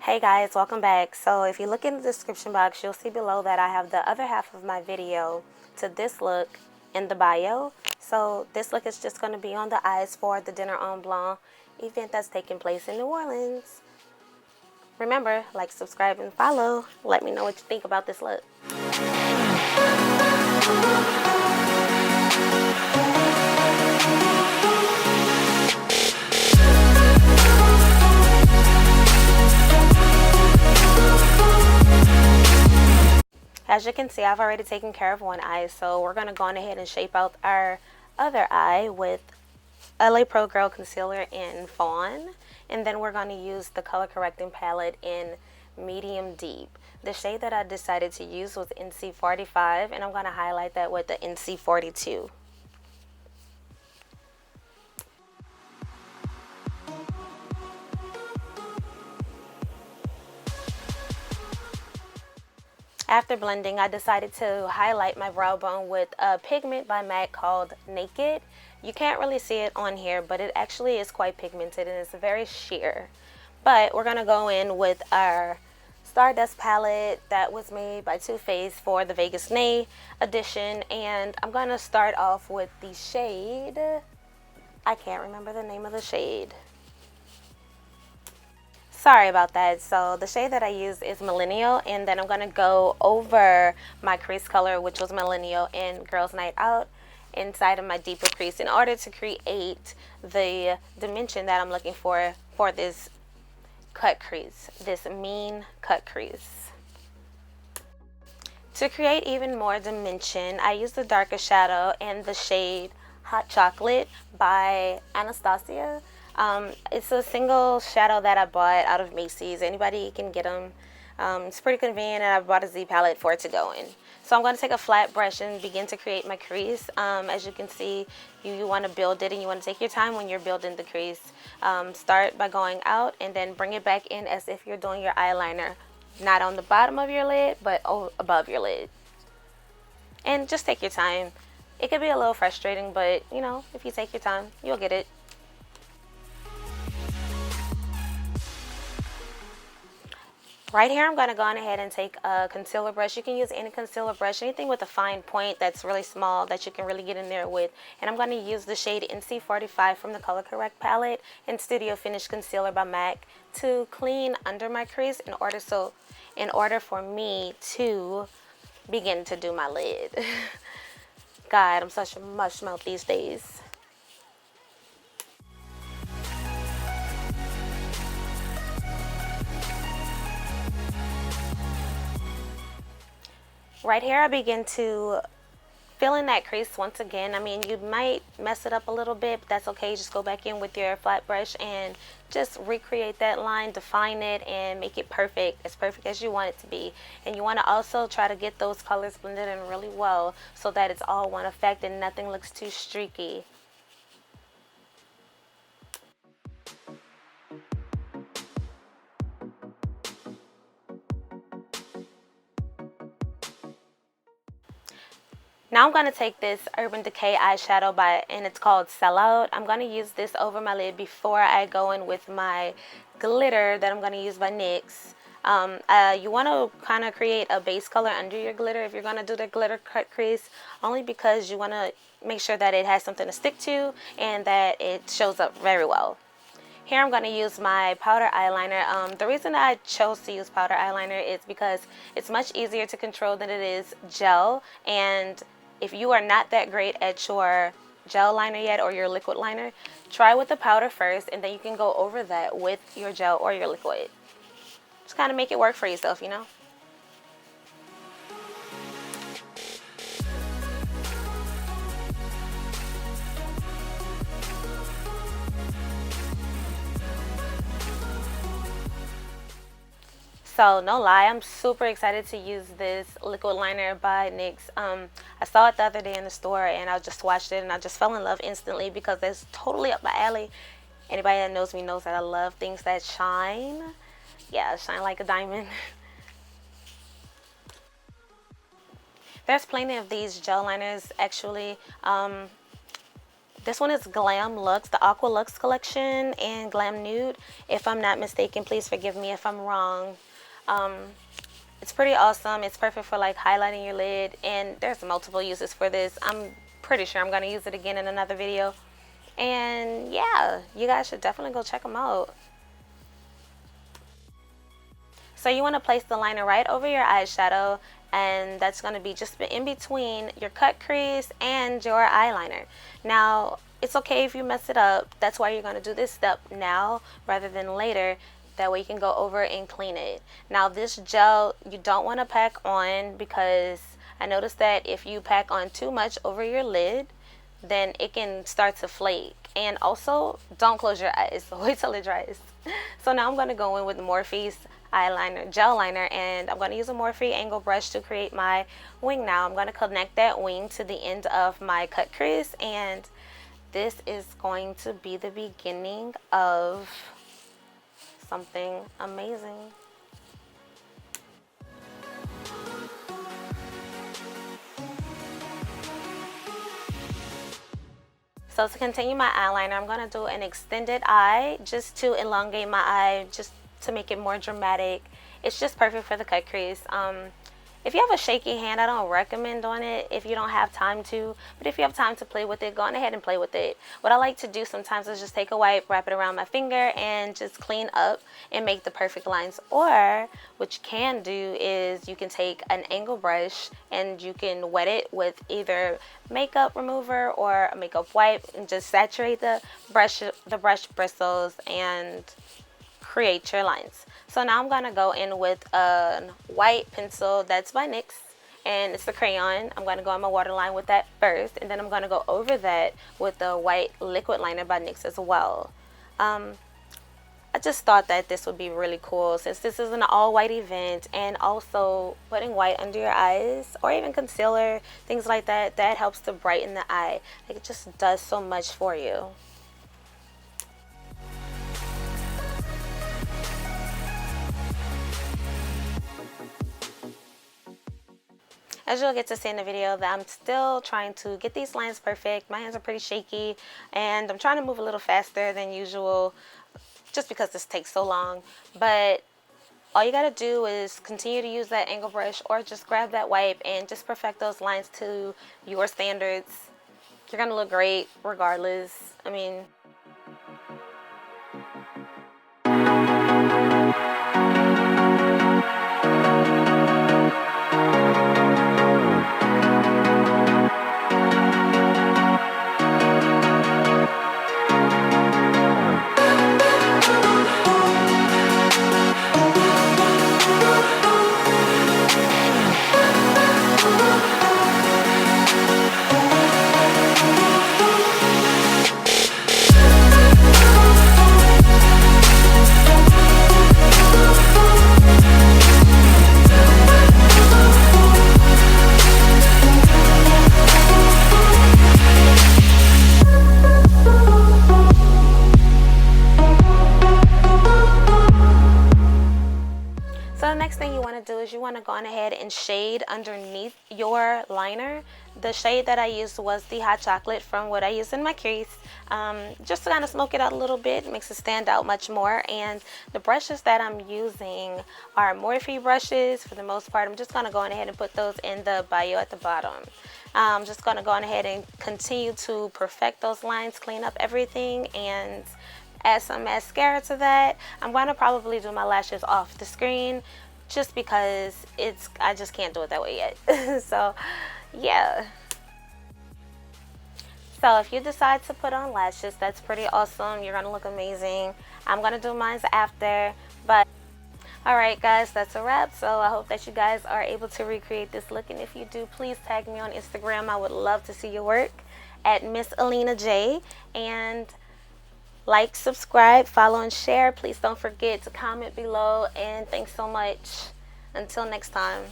Hey guys, welcome back. So if you look in the description box, you'll see below that I have the other half of my video to this look in the bio. So this look is just going to be on the eyes for the Dinner on Blanc event that's taking place in New Orleans. Remember, like, subscribe, and follow. Let me know what you think about this look. As you can see, I've already taken care of one eye, so we're going to go on ahead and shape out our other eye with LA Pro Girl Concealer in Fawn. And then we're going to use the color correcting palette in Medium Deep. The shade that I decided to use was NC45, and I'm going to highlight that with the NC42. After blending, I decided to highlight my brow bone with a pigment by MAC called Naked. You can't really see it on here, but it actually is quite pigmented and it's very sheer. But we're going to go in with our Stardust palette that was made by Too Faced for the Vegas Nay edition. And I'm going to start off with the shade. I can't remember the name of the shade. Sorry about that. So the shade that I use is Millennial, and then I'm going to go over my crease color, which was Millennial in Girls Night Out, inside of my deeper crease in order to create the dimension that I'm looking for this cut crease, this mean cut crease. To create even more dimension, I use the darker shadow and the shade Hot Chocolate by Anastasia. It's a single shadow that I bought out of Macy's. Anybody can get them. It's pretty convenient, and I bought a Z palette for it to go in. So I'm going to take a flat brush and begin to create my crease. As you can see, you want to build it, and you want to take your time when you're building the crease. Start by going out and then bring it back in as if you're doing your eyeliner. Not on the bottom of your lid, but above your lid. And just take your time. It could be a little frustrating, but you know, if you take your time, you'll get it. Right here, I'm going to go on ahead and take a concealer brush. You can use any concealer brush, anything with a fine point that's really small that you can really get in there with. And I'm going to use the shade NC45 from the Color Correct palette and Studio Finish Concealer by MAC to clean under my crease in order for me to begin to do my lid. God, I'm such a mush mouth these days. Right here, I begin to fill in that crease once again. I mean, you might mess it up a little bit, but that's okay. Just go back in with your flat brush and just recreate that line, define it, and make it perfect, as perfect as you want it to be. And you want to also try to get those colors blended in really well so that it's all one effect and nothing looks too streaky. Now I'm going to take this Urban Decay eyeshadow and it's called Sellout. I'm going to use this over my lid before I go in with my glitter that I'm going to use by NYX. You want to kind of create a base color under your glitter if you're going to do the glitter cut crease, only because you want to make sure that it has something to stick to and that it shows up very well. Here I'm going to use my powder eyeliner. The reason I chose to use powder eyeliner is because it's much easier to control than it is gel. And if you are not that great at your gel liner yet or your liquid liner, try with the powder first and then you can go over that with your gel or your liquid. Just kind of make it work for yourself, you know? So no lie, I'm super excited to use this liquid liner by NYX. I saw it the other day in the store and I just swatched it and I just fell in love instantly because it's totally up my alley. Anybody that knows me knows that I love things that shine. Yeah, shine like a diamond. There's plenty of these gel liners actually. This one is Glam Luxe, the Aqua Luxe collection, and Glam Nude. If I'm not mistaken, please forgive me if I'm wrong. It's pretty awesome. It's perfect for like highlighting your lid, and there's multiple uses for this. I'm pretty sure I'm going to use it again in another video. And yeah, you guys should definitely go check them out. So you want to place the liner right over your eyeshadow, and that's going to be just in between your cut crease and your eyeliner. Now, it's okay if you mess it up. That's why you're going to do this step now rather than later. That way you can go over and clean it. Now, this gel you don't want to pack on, because I noticed that if you pack on too much over your lid, then it can start to flake. And also, don't close your eyes. Wait till it dries. So now I'm going to go in with the Morphe's eyeliner, gel liner, and I'm going to use a Morphe angle brush to create my wing. Now I'm going to connect that wing to the end of my cut crease, and this is going to be the beginning of something amazing. So to continue my eyeliner, I'm going to do an extended eye just to elongate my eye, just to make it more dramatic. It's just perfect for the cut crease. If you have a shaky hand, I don't recommend doing it if you don't have time to. But if you have time to play with it, go on ahead and play with it. What I like to do sometimes is just take a wipe, wrap it around my finger, and just clean up and make the perfect lines. Or what you can do is you can take an angle brush and you can wet it with either makeup remover or a makeup wipe, and just saturate the brush bristles and create your lines. So now I'm going to go in with a white pencil that's by NYX, and it's a crayon. I'm going to go on my waterline with that first, and then I'm going to go over that with the white liquid liner by NYX as well. I just thought that this would be really cool, since this is an all-white event, and also putting white under your eyes or even concealer, things like that, that helps to brighten the eye. Like, it just does so much for you. As you'll get to see in the video, that I'm still trying to get these lines perfect. My hands are pretty shaky, and I'm trying to move a little faster than usual just because this takes so long. But all you gotta do is continue to use that angle brush, or just grab that wipe and just perfect those lines to your standards. You're gonna look great regardless. I mean, you want to go on ahead and shade underneath your liner. The shade that I used was the hot chocolate from what I used in my crease, just to kind of smoke it out a little bit, makes it stand out much more. And the brushes that I'm using are Morphe brushes for the most part. I'm just going to go on ahead and put those in the bio at the bottom. I'm just going to go on ahead and continue to perfect those lines, clean up everything, and add some mascara to that. I'm going to probably do my lashes off the screen, just because I just can't do it that way yet. So yeah. So if you decide to put on lashes, that's pretty awesome. You're gonna look amazing. I'm gonna do mine after, but alright guys, that's a wrap. So I hope that you guys are able to recreate this look, and if you do, please tag me on Instagram. I would love to see your work at Miss Alina J. And like, subscribe, follow, and share. Please don't forget to comment below. And thanks so much. Until next time.